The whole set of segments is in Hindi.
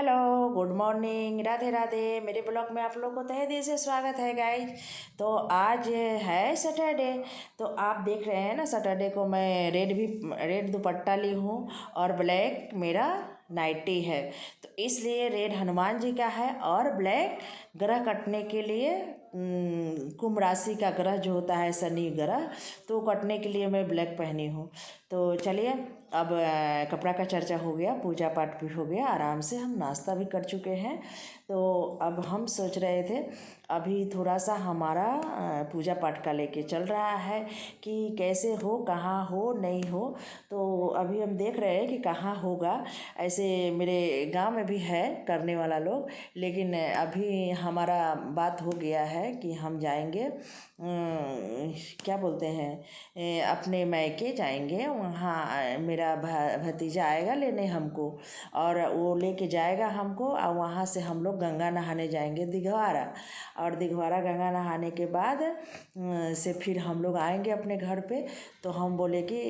Hello, good morning, Radhe Radhe. मेरे ब्लॉग में आप लोग को तहे दिल से स्वागत है गाइज। तो आज है सैटरडे। तो आप देख रहे हैं ना, सैटरडे को मैं रेड दुपट्टा ली हूँ और ब्लैक मेरा नाइटी है। तो इसलिए रेड हनुमान जी का है और ब्लैक ग्रह कटने के लिए कुंभ राशि का ग्रह जो होता है शनि ग्रह, तो कटने के लिए मैं ब्लैक पहनी हूँ। तो चलिए, अब कपड़ा का चर्चा हो गया, पूजा पाठ भी हो गया, आराम से हम नाश्ता भी कर चुके हैं। तो अब हम सोच रहे थे, अभी थोड़ा सा हमारा पूजा पाठ का लेके चल रहा है कि कैसे हो, कहाँ हो, नहीं हो। तो अभी हम देख रहे हैं कि कहाँ होगा। ऐसे मेरे गांव में भी है करने वाला लोग, लेकिन अभी हमारा बात हो गया है कि हम जाएंगे, क्या बोलते हैं, अपने मायके जाएंगे। वहाँ मेरा भतीजा आएगा लेने हमको, और वो लेके जाएगा हमको, और वहाँ से हम लोग गंगा नहाने जाएंगे दिघवारा। और दिघवारा गंगा नहाने के बाद से फिर हम लोग आएंगे अपने घर पे। तो हम बोले कि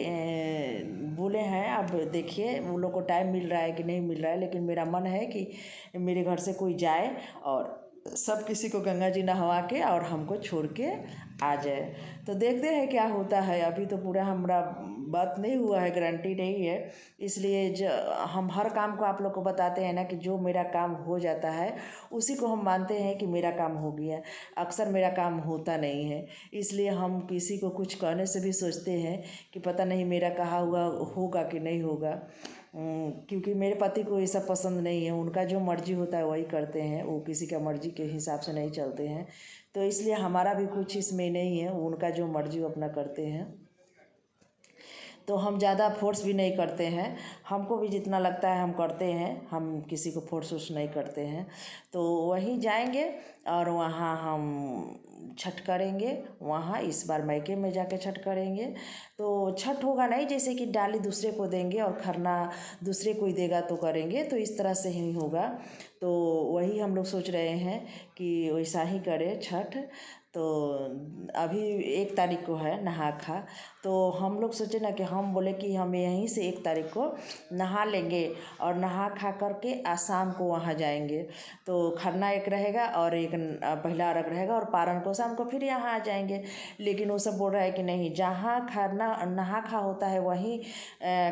बोले हैं, अब देखिए वो लोग को टाइम मिल रहा है कि नहीं मिल रहा है, लेकिन मेरा मन है कि मेरे घर से कोई जाए और सब किसी को गंगा जी नहवा के और हमको छोड़ के आ जाए। तो देखते हैं क्या होता है। अभी तो पूरा हमारा बात नहीं हुआ है, गारंटी नहीं है। इसलिए हम हर काम को आप लोग को बताते हैं ना कि जो मेरा काम हो जाता है उसी को हम मानते हैं कि मेरा काम हो गया। अक्सर मेरा काम होता नहीं है, इसलिए हम किसी को कुछ कहने से भी सोचते हैं कि पता नहीं मेरा कहा हुआ होगा कि नहीं होगा। क्योंकि मेरे पति को ये सब पसंद नहीं है, उनका जो मर्जी होता है वही करते हैं, वो किसी का मर्जी के हिसाब से नहीं चलते हैं। तो इसलिए हमारा भी कुछ इसमें नहीं है, उनका जो मर्जी वो अपना करते हैं। तो हम ज़्यादा फोर्स भी नहीं करते हैं, हमको भी जितना लगता है हम करते हैं, हम किसी को फोर्स वोर्स नहीं करते हैं। तो वहीं जाएंगे और वहाँ हम छठ करेंगे। वहाँ इस बार मायके में जाके छठ करेंगे। तो छठ होगा नहीं जैसे कि डाली दूसरे को देंगे और खरना दूसरे कोई देगा तो करेंगे, तो इस तरह से ही होगा। तो वही हम लोग सोच रहे हैं कि वैसा ही करें छठ। तो अभी 1 तारीख को है नहा खा। तो हम लोग सोचे ना कि हम बोले कि हम यहीं से 1 तारीख को नहा लेंगे और नहा खा करके आज शाम को वहाँ जाएंगे। तो खरना एक रहेगा और एक पहला अर्घ रहेगा, और पारण को शाम को फिर यहाँ आ जाएंगे। लेकिन वो सब बोल रहा है कि नहीं, जहाँ खरना नहा खा होता है वहीं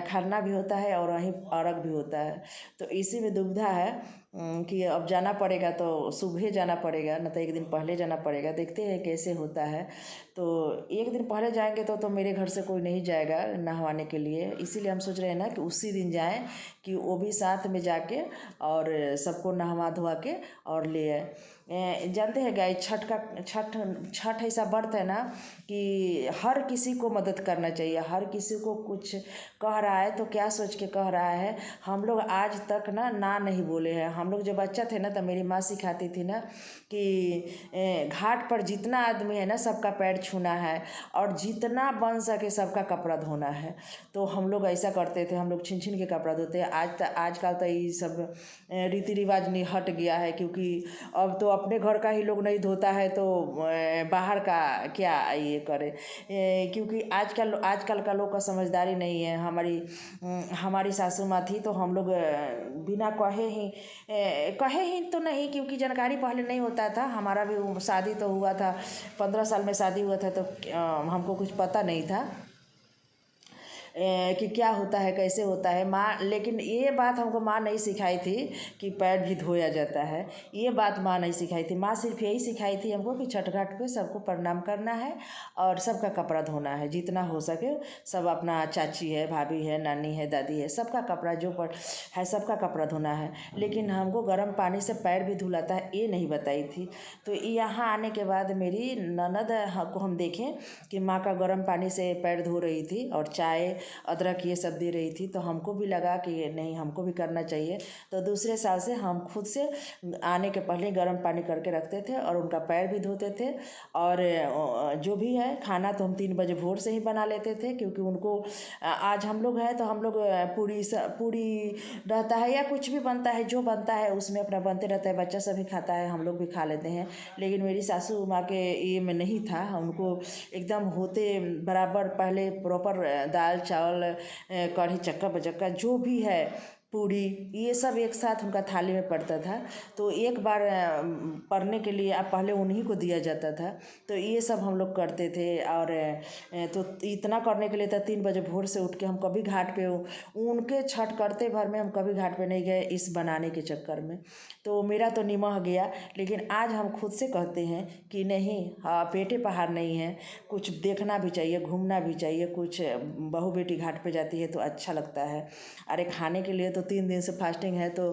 खरना भी होता है और वहीं अर्घ भी होता है। तो इसी में दुविधा है कि अब जाना पड़ेगा तो सुबह जाना पड़ेगा, न तो एक दिन पहले जाना पड़ेगा। देखते हैं कैसे होता है। तो एक दिन पहले जाएंगे तो मेरे घर से कोई नहीं जाएगा नहवाने के लिए, इसीलिए हम सोच रहे हैं ना कि उसी दिन जाएं, कि वो भी साथ में जाके और सबको नहवा धोवा के और ले आए। जानते हैं गाइस, छठ ऐसा व्रत है ना कि हर किसी को मदद करना चाहिए। हर किसी को कुछ कह रहा है तो क्या सोच के कह रहा है। हम लोग आज तक ना नहीं बोले हैं। हम लोग जब बच्चा थे ना, तो मेरी माँ सिखाती थी ना कि घाट पर जितना आदमी है ना सबका पैर छूना है, और जितना बन सके सबका कपड़ा धोना है। तो हम लोग ऐसा करते थे, हम लोग छीन छीन के कपड़ा धोते हैं। आजकल तो ये सब रीति रिवाज नहीं हट गया है, क्योंकि अब तो अपने घर का ही लोग नहीं धोता है तो बाहर का क्या ये करे। क्योंकि आजकल का लोग का समझदारी नहीं है। हमारी सासू माँ थी तो हम लोग बिना कहे ही तो नहीं, क्योंकि जानकारी पहले नहीं होता था। हमारा भी शादी तो हुआ था, 15 साल में शादी हुआ था, तो हमको कुछ पता नहीं था कि क्या होता है, कैसे होता है। माँ, लेकिन ये बात हमको माँ नहीं सिखाई थी कि पैर भी धोया जाता है। ये बात माँ नहीं सिखाई थी। माँ सिर्फ यही सिखाई थी हमको कि छठ घाट पे सबको प्रणाम करना है और सबका कपड़ा धोना है, जितना हो सके। सब अपना चाची है, भाभी है, नानी है, दादी है, सबका कपड़ा जो है सबका कपड़ा धोना है। लेकिन हमको गर्म पानी से पैर भी धुलाता है ये नहीं बताई थी। तो यहाँ आने के बाद मेरी ननद को हम देखें कि माँ का गर्म पानी से पैर धो रही थी और चाय अदरक ये सब दे रही थी। तो हमको भी लगा कि नहीं, हमको भी करना चाहिए। तो दूसरे साल से हम खुद से आने के पहले गर्म पानी करके रखते थे और उनका पैर भी धोते थे। और जो भी है खाना तो हम 3 बजे भोर से ही बना लेते थे, क्योंकि उनको आज हम लोग हैं तो हम लोग पूरी रहता है या कुछ भी बनता है, जो बनता है उसमें अपना बनते रहता है। बच्चा सभी खाता है, हम लोग भी खा लेते हैं। लेकिन मेरी सासू माँ के ये में नहीं था, उनको एकदम होते बराबर पहले प्रॉपर दाल चावल कढ़ी चक्का बचक्का जो भी है पूड़ी, ये सब एक साथ उनका थाली में पड़ता था। तो एक बार पढ़ने के लिए अब पहले उन्हीं को दिया जाता था। तो ये सब हम लोग करते थे। और तो इतना करने के लिए तो 3 बजे भोर से उठ के हम कभी घाट पे उनके छठ करते भर में हम कभी घाट पे नहीं गए इस बनाने के चक्कर में। तो मेरा तो निमह गया। लेकिन आज हम खुद से कहते हैं कि नहीं, हाँ, पेटे पहाड़ नहीं है, कुछ देखना भी चाहिए, घूमना भी चाहिए। कुछ बहू बेटी घाट पे जाती है तो अच्छा लगता है। अरे खाने के लिए तो 3 दिन से फास्टिंग है तो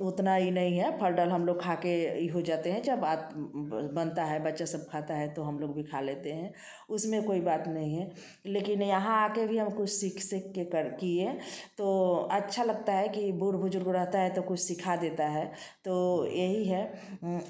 उतना ही नहीं है, फल डल हम लोग खा के ही हो जाते हैं। जब बात बनता है, बच्चा सब खाता है तो हम लोग भी खा लेते हैं, उसमें कोई बात नहीं है। लेकिन यहाँ आके भी हम कुछ सीख सीख के कर किए तो अच्छा लगता है कि बूढ़ बुजुर्ग रहता है तो कुछ सिखा देता है। तो यही है।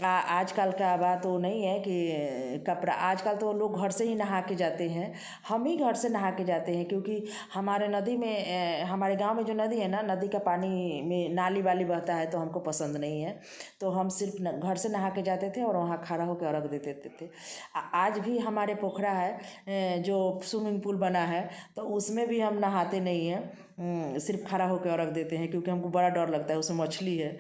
आजकल का बात वो नहीं है कि कपड़ा, आजकल तो लोग घर से ही नहा के जाते हैं। हम ही घर से नहा के जाते हैं क्योंकि हमारे नदी में, हमारे गांव में जो नदी है ना, नदी का पानी में नाली वाली बहता है तो हमको पसंद नहीं है। तो हम सिर्फ घर से नहा के जाते थे और वहाँ खड़ा होकर अर्घ देते थे। आज भी हमारे पोखरा है, जो स्विमिंग पूल बना है, तो उसमें भी हम नहाते नहीं हैं। सिर्फ खड़ा होकर अर्घ देते हैं क्योंकि हमको बड़ा डर लगता है, उसमें मछली है।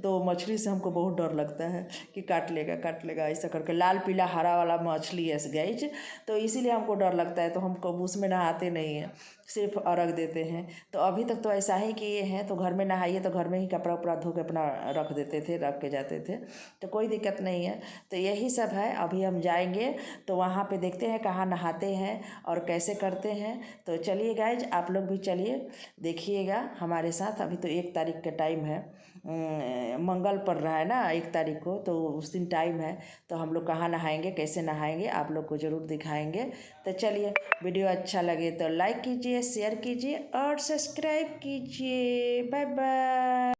तो मछली से हमको बहुत डर लगता है कि काट लेगा ऐसा करके, लाल पीला हरा वाला मछली है गाइज। तो इसीलिए हमको डर लगता है, तो हम कब उसमें नहाते नहीं हैं, सिर्फ अर्घ देते हैं। तो अभी तक तो ऐसा ही किए हैं। तो घर में नहाइए तो घर में ही कपड़ा उपड़ा धो के अपना रख देते थे, रख के जाते थे, तो कोई दिक्कत नहीं है। तो यही सब है। अभी हम जाएंगे तो वहाँ पे देखते हैं कहाँ नहाते हैं और कैसे करते हैं। तो चलिए गाइज, आप लोग भी चलिए, देखिएगा हमारे साथ। अभी तो 1 तारीख का टाइम है, मंगल पड़ रहा है ना 1 तारीख को, तो उस दिन टाइम है। तो हम लोग कहाँ नहाएंगे, कैसे नहाएंगे, आप लोग को ज़रूर दिखाएंगे। तो चलिए, वीडियो अच्छा लगे तो लाइक कीजिए, शेयर कीजिए और सब्सक्राइब कीजिए। Bye bye.